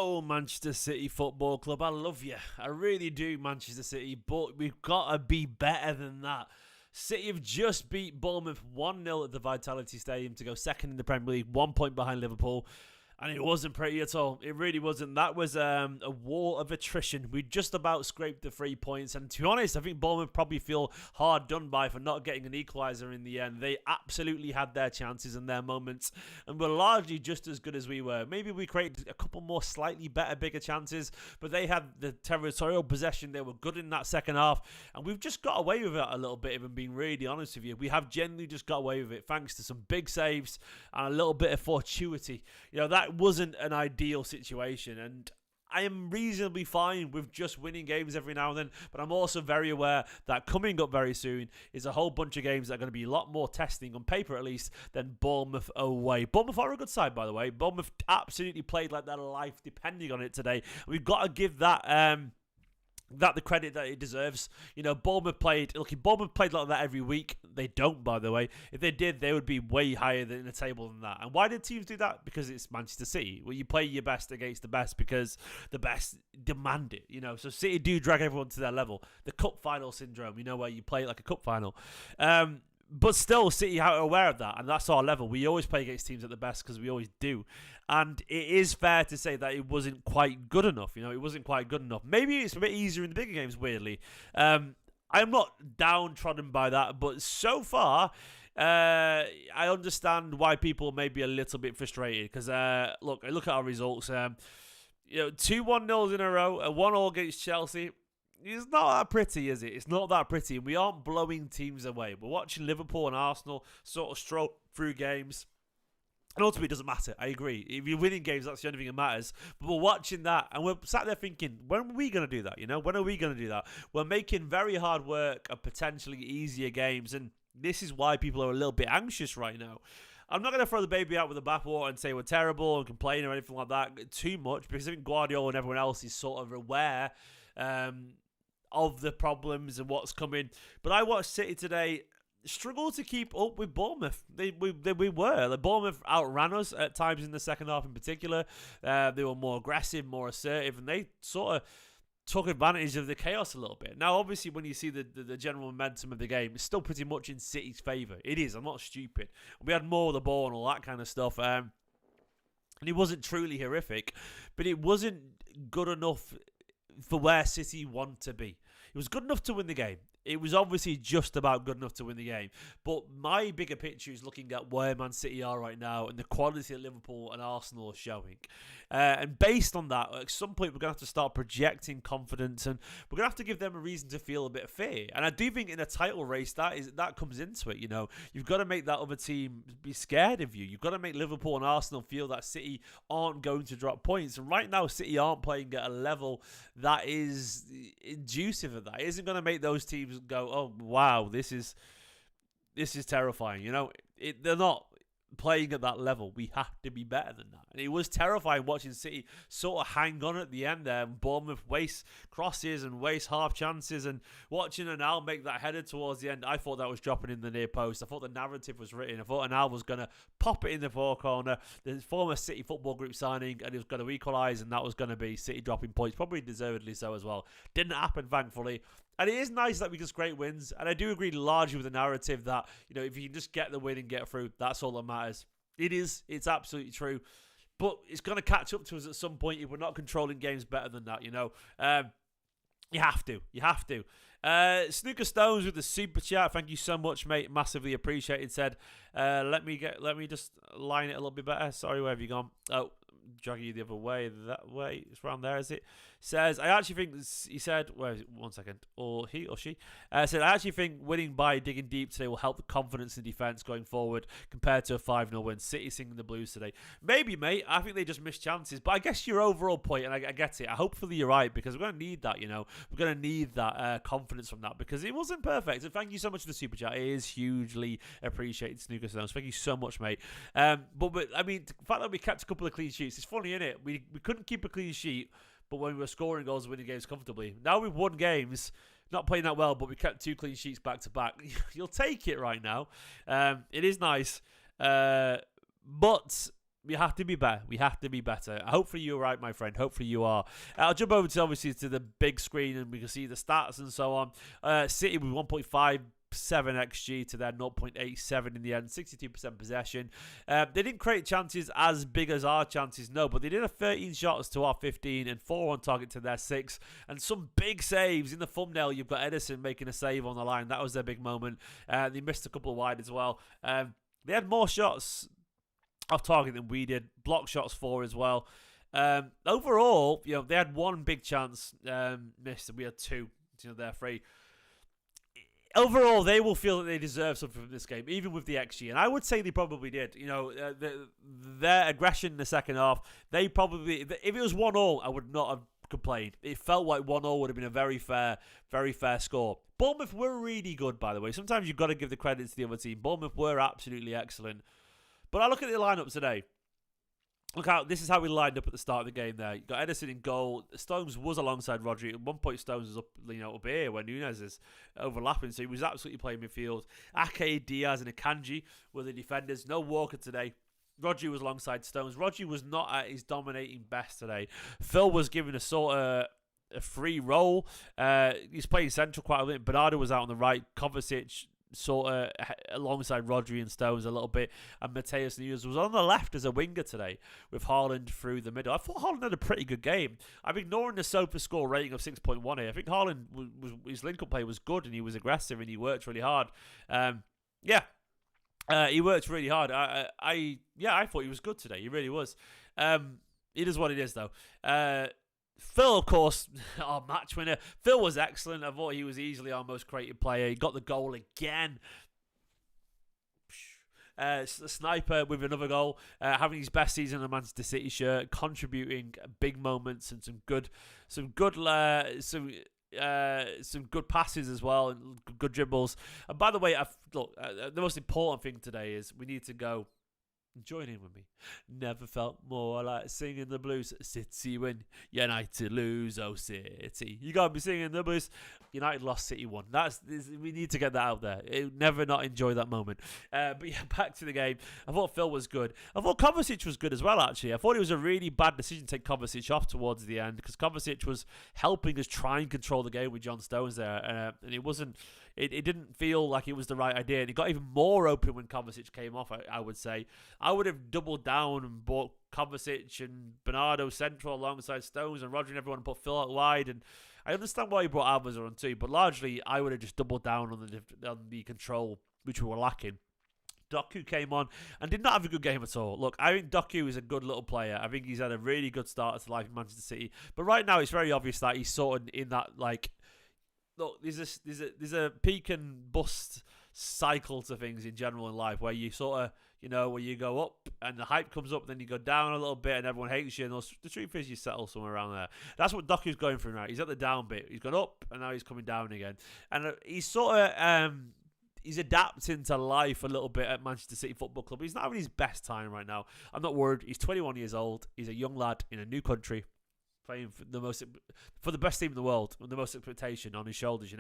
go, Manchester City Football Club. I love you. I really do, Manchester City. But we've got to be better than that. City have just beat Bournemouth 1-0 at the Vitality Stadium to go second in the Premier League, 1 point behind Liverpool. And it wasn't pretty at all. It really wasn't. That was a war of attrition. We just about scraped the 3 points. And to be honest, I think Bournemouth probably feel hard done by for not getting an equaliser in the end. They absolutely had their chances and their moments and were largely just as good as we were. Maybe we created a couple more slightly better, bigger chances, but they had the territorial possession. They were good in that second half. And we've just got away with it a little bit, if I'm being really honest with you. We have genuinely just got away with it thanks to some big saves and a little bit of fortuity. That wasn't an ideal situation, and I am reasonably fine with just winning games every now and then, but I'm also very aware that coming up very soon is a whole bunch of games that are going to be a lot more testing, on paper at least, than Bournemouth away. Bournemouth are a good side, by the way. Bournemouth absolutely played like their life depending on it today. We've got to give that the credit that it deserves. Bournemouth played like that every week. They don't, by the way. If they did, they would be way higher in the table than that. And why did teams do that? Because it's Manchester City. Well, you play your best against the best because the best demand it. So City do drag everyone to their level. The cup final syndrome, where you play it like a cup final. But still, City are aware of that, and that's our level. We always play against teams at the best because we always do. And it is fair to say that it wasn't quite good enough. It wasn't quite good enough. Maybe it's a bit easier in the bigger games, weirdly. I'm not downtrodden by that, but so far, I understand why people may be a little bit frustrated. Because, look at our results. 2 1-0s in a row, a 1-1 against Chelsea. It's not that pretty, is it? It's not that pretty. We aren't blowing teams away. We're watching Liverpool and Arsenal sort of stroll through games. And ultimately, it doesn't matter. I agree. If you're winning games, that's the only thing that matters. But we're watching that, and we're sat there thinking, when are we going to do that? When are we going to do that? We're making very hard work of potentially easier games, and this is why people are a little bit anxious right now. I'm not going to throw the baby out with the bathwater and say we're terrible and complain or anything like that too much, because I think Guardiola and everyone else is sort of aware of the problems and what's coming. But I watched City today struggle to keep up with Bournemouth. We were. Like, Bournemouth outran us at times in the second half in particular. They were more aggressive, more assertive, and they sort of took advantage of the chaos a little bit. Now, obviously, when you see the general momentum of the game, it's still pretty much in City's favour. It is. I'm not stupid. We had more of the ball and all that kind of stuff. And it wasn't truly horrific, but it wasn't good enough for where City want to be. It was good enough to win the game. It was obviously just about good enough to win the game. But my bigger picture is looking at where Man City are right now and the quality that Liverpool and Arsenal are showing. And based on that, at some point, we're going to have to start projecting confidence, and we're going to have to give them a reason to feel a bit of fear. And I do think in a title race, that comes into it. You've got to make that other team be scared of you. You've got to make Liverpool and Arsenal feel that City aren't going to drop points. And right now, City aren't playing at a level that is inducive of that. It isn't going to make those teams go, oh wow, this is terrifying. They're not playing at that level. We have to be better than that. And it was terrifying watching City sort of hang on at the end there, and Bournemouth waste crosses and waste half chances, and watching Anal make that header towards the end, I thought that was dropping in the near post. I thought the narrative was written. I thought Anal was going to pop it in the far corner, the former City Football Group signing, and he was going to equalise, and that was going to be City dropping points, probably deservedly so as well. Didn't happen, thankfully. And it is nice that we get great wins. And I do agree largely with the narrative that, if you can just get the win and get through, that's all that matters. It is. It's absolutely true. But it's going to catch up to us at some point if we're not controlling games better than that, You have to. You have to. Snooker Stones with the super chat. Thank you so much, mate. Massively appreciated. Said, let me just line it a little bit better. Sorry, where have you gone? Oh, dragging you the other way. That way. It's around there, is it? Says, I actually think, he said, where is it? 1 second, or he or she, said, I actually think winning by digging deep today will help the confidence in defence going forward compared to a 5-0 win. City singing the blues today. Maybe, mate. I think they just missed chances. But I guess your overall point, and I get it, hopefully you're right, because we're going to need that, We're going to need that confidence from that, because it wasn't perfect. And thank you so much for the super chat. It is hugely appreciated, Snooker Stones. Thank you so much, mate. But I mean, the fact that we kept a couple of clean sheets, it's funny, isn't it? We couldn't keep a clean sheet, but when we were scoring goals and winning games comfortably. Now we've won games, not playing that well, but we kept 2 clean sheets back to back. You'll take it right now. It is nice. But We have to be better. We have to be better. Hopefully you're right, my friend. Hopefully you are. I'll jump over to obviously to the big screen and we can see the stats and so on. City with 1.57 XG to their 0.87 in the end, 62% possession. They didn't create chances as big as our chances, no, but they did have 13 shots to our 15 and 4 on target to their 6, and some big saves. In the thumbnail, you've got Edison making a save on the line. That was their big moment. They missed a couple of wide as well. They had more shots off target than we did. Block shots 4 as well. Overall, they had one big chance missed, and we had 2. They're 3. Overall, they will feel that they deserve something from this game, even with the XG. And I would say they probably did. Their aggression in the second half, they probably, if it was 1-1, I would not have complained. It felt like 1-1 would have been a very fair score. Bournemouth were really good, by the way. Sometimes you've got to give the credit to the other team. Bournemouth were absolutely excellent. But I look at the lineup today. Look out, this is how we lined up at the start of the game there. You got Edison in goal. Stones was alongside Rodri. At one point, Stones was up here where Nunes is overlapping, so he was absolutely playing midfield. Ake, Diaz, and Akanji were the defenders. No Walker today. Rodri was alongside Stones. Rodri was not at his dominating best today. Phil was given a sort of a free role. He's playing central quite a bit. Bernardo was out on the right. Kovacic sort of alongside Rodri and Stones a little bit, and Mateus Nunes was on the left as a winger today with Haaland through the middle. I thought Haaland had a pretty good game. I'm ignoring the Sofa score rating of 6.1 here. I think Haaland his link-up play was good, and he was aggressive and he worked really hard. He worked really hard. I thought he was good today. He really was. It is what it is, though. Phil, of course, our match winner. Phil was excellent. I thought he was easily our most creative player. He got the goal again. Sniper with another goal, having his best season in a Manchester City shirt, contributing big moments and some good passes as well, and good dribbles. And by the way, the most important thing today is we need to go. Join in with me. Never felt more like singing the blues. City win, United lose. Oh, City. You got to be singing the blues. United lost, City won. We need to get that out there. Never not enjoy that moment. But yeah, back to the game. I thought Phil was good. I thought Kovacic was good as well, actually. I thought it was a really bad decision to take Kovacic off towards the end, because Kovacic was helping us try and control the game with John Stones there. And it wasn't... It didn't feel like it was the right idea. And it got even more open when Kovacic came off, I would say. I would have doubled down and bought Kovacic and Bernardo central alongside Stones and Rodri and everyone, and put Phil out wide. And I understand why he brought Alvarez on too, but largely I would have just doubled down on the control, which we were lacking. Doku came on and did not have a good game at all. Look, I think Doku is a good little player. I think he's had a really good start to life in Manchester City. But right now it's very obvious that he's sort of in that, like... Look, there's a peak and bust cycle to things in general in life, where you sort of, where you go up and the hype comes up, then you go down a little bit and everyone hates you, and the truth is you settle somewhere around there. That's what Doku's going through now. He's at the down bit. He's gone up and now he's coming down again. And he's sort of... he's adapting to life a little bit at Manchester City Football Club. He's not having his best time right now. I'm not worried. He's 21 years old. He's a young lad in a new country, playing for the best team in the world, with the most expectation on his shoulders.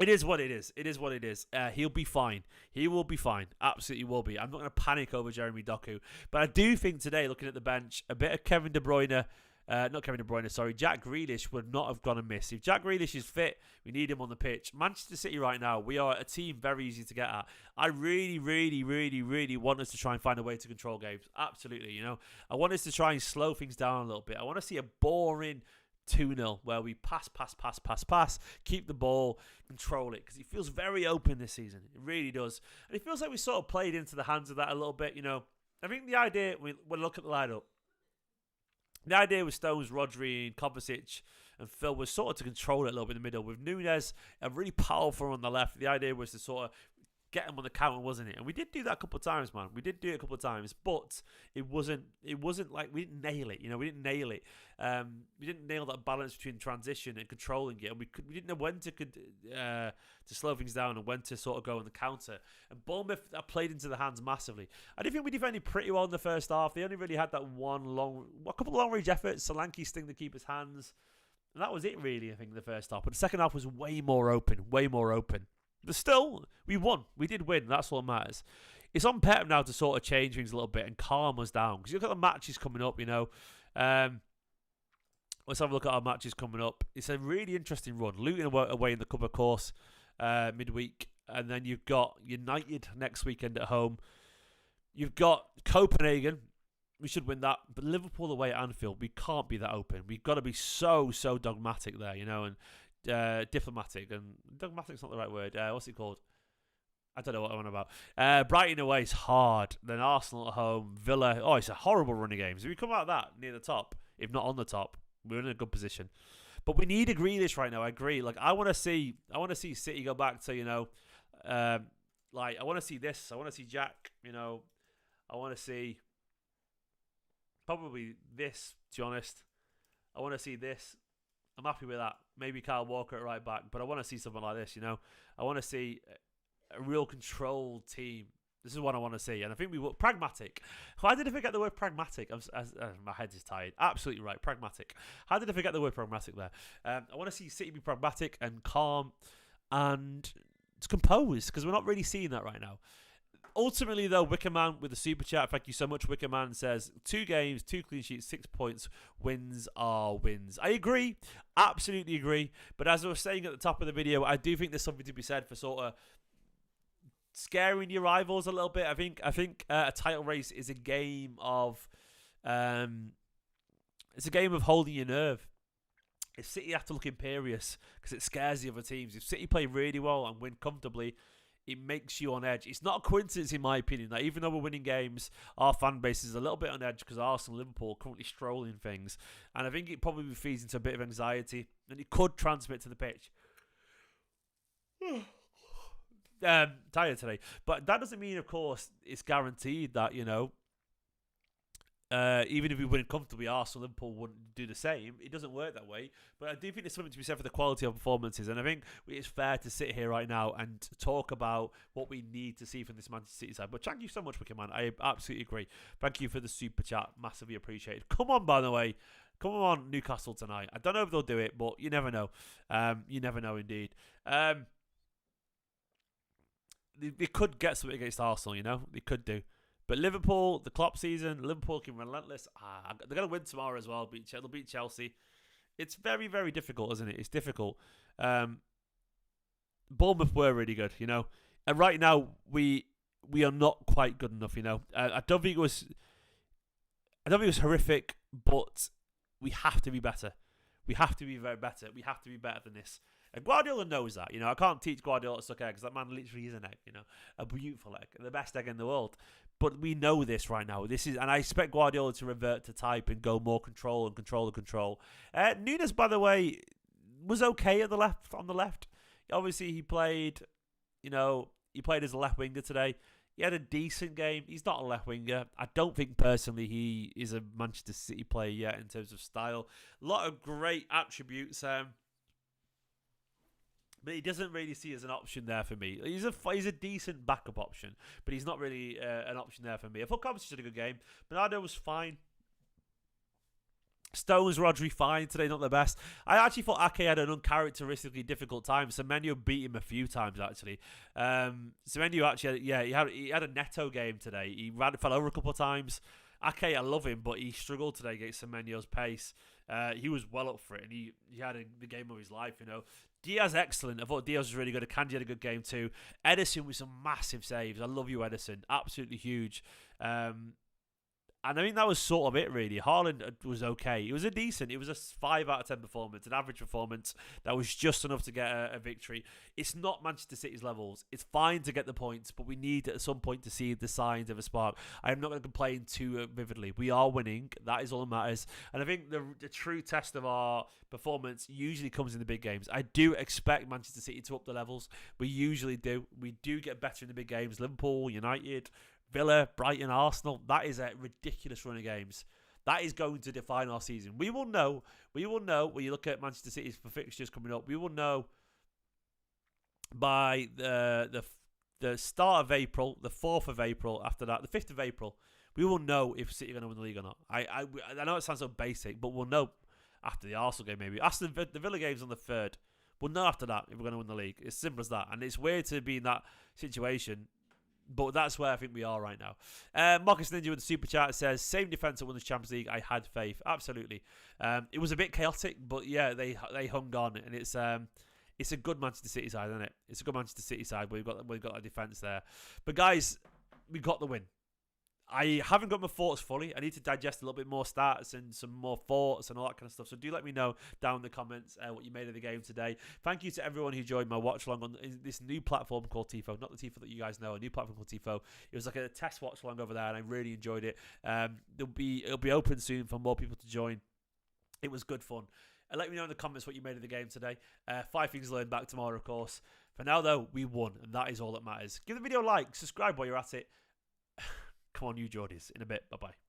It is what it is. It is what it is. He'll be fine. He will be fine. Absolutely will be. I'm not going to panic over Jeremy Doku, but I do think today, looking at the bench, a bit of Jack Grealish would not have gone amiss. If Jack Grealish is fit, we need him on the pitch. Manchester City right now, we are a team very easy to get at. I really, really, really, really want us to try and find a way to control games. Absolutely, I want us to try and slow things down a little bit. I want to see a boring 2-0 where we pass, keep the ball, control it, because it feels very open this season. It really does. And it feels like we sort of played into the hands of that a little bit, I think the idea, when look at the lineup, the idea with Stones, Rodri, and Kovacic and Phil was sort of to control it a little bit in the middle. With Nunes, a really powerful on the left, the idea was to sort of get him on the counter, wasn't it? And we did do that a couple of times, man. We did do it a couple of times, but it wasn't like we didn't nail it. We didn't nail it. We didn't nail that balance between transition and controlling it. And we didn't know when to slow things down and when to sort of go on the counter. And Bournemouth played into the hands massively. I didn't think we defended pretty well in the first half. They only really had that a couple of long range efforts. Solanke sting the keeper's hands, and that was it really. I think the first half, but the second half was way more open. But still, we won. We did win. That's what matters. it's on Pep now to sort of change things a little bit and calm us down. Because you've got the matches coming up, you know. Let's have a look at our matches coming up. It's a really interesting run. Luton away in the Cup, of course, midweek. And then you've got United next weekend at home. You've got Copenhagen. We should win that. But Liverpool away at Anfield, we can't be that open. We've got to be so dogmatic there, you know, and diplomatic. And dogmatic's not the right word. What's it called? I don't know what I'm on about. Brighton away is hard. Then Arsenal at home. Villa. Oh, it's a horrible run of games. If we come out of that near the top, if not on the top, we're in a good position. But we need a Grealish right now. I agree. Like I want to see City go back to, you know, like I want to see this. I want to see Jack. You know, I want to see probably this. To be honest, I want to see this. I'm happy with that. Maybe Kyle Walker at right back, but I want to see something like this. You know, I want to see a real controlled team. This is what I want to see, and I think we were pragmatic. Why did I forget the word pragmatic? My head is tired. Absolutely right, pragmatic. How did I forget the word pragmatic there? I want to see City be pragmatic and calm and composed, because we're not really seeing that right now. Ultimately, though, Wickerman with the super chat, thank you so much. Wickerman says 2 games, 2 clean sheets, 6 points. Wins are wins. I agree, absolutely agree. But as I was saying at the top of the video, I do think there's something to be said for sort of scaring your rivals a little bit. I think a title race is a game of holding your nerve. If City have to look imperious because it scares the other teams. If City play really well and win comfortably, it makes you on edge. It's not a coincidence, in my opinion, that even though we're winning games, our fan base is a little bit on edge because Arsenal and Liverpool are currently strolling things. And I think it probably feeds into a bit of anxiety, and it could transmit to the pitch. Tired today. But that doesn't mean, of course, it's guaranteed that, you know, even if we win comfortably, Arsenal and Liverpool wouldn't do the same. It doesn't work that way. But I do think there's something to be said for the quality of performances. And I think it's fair to sit here right now and talk about what we need to see from this Manchester City side. But thank you so much, Wickerman. I absolutely agree. Thank you for the super chat. Massively appreciated. Come on, by the way. Come on, Newcastle tonight. I don't know if they'll do it, but you never know. You never know, indeed. They could get something against Arsenal, you know? They could do. But Liverpool, the Klopp season, Liverpool looking relentless. They're going to win tomorrow as well. They'll beat Chelsea. It's very, very difficult, isn't it? It's difficult. Bournemouth were really good, you know? And right now, we are not quite good enough, you know? I don't think it was horrific, but we have to be better. We have to be very better. We have to be better than this. And Guardiola knows that, you know. I can't teach Guardiola to suck egg because that man literally is an egg, you know, a beautiful egg, the best egg in the world. But we know this right now. And I expect Guardiola to revert to type and go more control and control. Nunes, by the way, was okay on the left. Obviously, he played as a left winger today. He had a decent game. He's not a left winger. I don't think personally he is a Manchester City player yet in terms of style. A lot of great attributes. But he doesn't really see as an option there for me. He's a decent backup option, but he's not really an option there for me. I thought Kovacic did a good game. Bernardo was fine. Stones, Rodri, fine today, not the best. I actually thought Ake had an uncharacteristically difficult time. Semenyo beat him a few times, actually. Semenyo actually, he had a Neto game today. He fell over a couple of times. Ake, I love him, but he struggled today against Semenyo's pace. He was well up for it, and he had the game of his life, you know. Diaz, excellent. I thought Diaz was really good. Akanji had a good game too. Edison with some massive saves. I love you, Edison. Absolutely huge. And I think that was sort of it, really. Haaland was okay. It was it was a 5 out of 10 performance, an average performance that was just enough to get a victory. It's not Manchester City's levels. It's fine to get the points, but we need at some point to see the signs of a spark. I am not going to complain too vividly. We are winning. That is all that matters. And I think the true test of our performance usually comes in the big games. I do expect Manchester City to up the levels. We usually do. We do get better in the big games. Liverpool, United, Villa, Brighton, Arsenal. That is a ridiculous run of games. That is going to define our season. We will know when you look at Manchester City's fixtures coming up. We will know by the start of April, the 4th of April, after that, the 5th of April, we will know if City are going to win the league or not. I know it sounds so basic, but we'll know after the Arsenal game maybe. The Villa game's on the 3rd. We'll know after that if we're going to win the league. It's simple as that. And it's weird to be in that situation But that's where I think we are right now. Marcus Ninja with the super chat says, same defence that won the Champions League. I had faith. Absolutely. It was a bit chaotic, but yeah, they hung on, and it's a good Manchester City side, isn't it? It's a good Manchester City side. We've got a defence there. But guys, we got the win. I haven't got my thoughts fully. I need to digest a little bit more stats and some more thoughts and all that kind of stuff. So do let me know down in the comments what you made of the game today. Thank you to everyone who joined my watch along on this new platform called Tifo. Not the Tifo that you guys know, a new platform called Tifo. It was like a test watch along over there, and I really enjoyed it. It'll be open soon for more people to join. It was good fun. And let me know in the comments what you made of the game today. 5 things learned back tomorrow, of course. For now, though, we won, and that is all that matters. Give the video a like, subscribe while you're at it. Come on, you Geordies. In a bit. Bye-bye.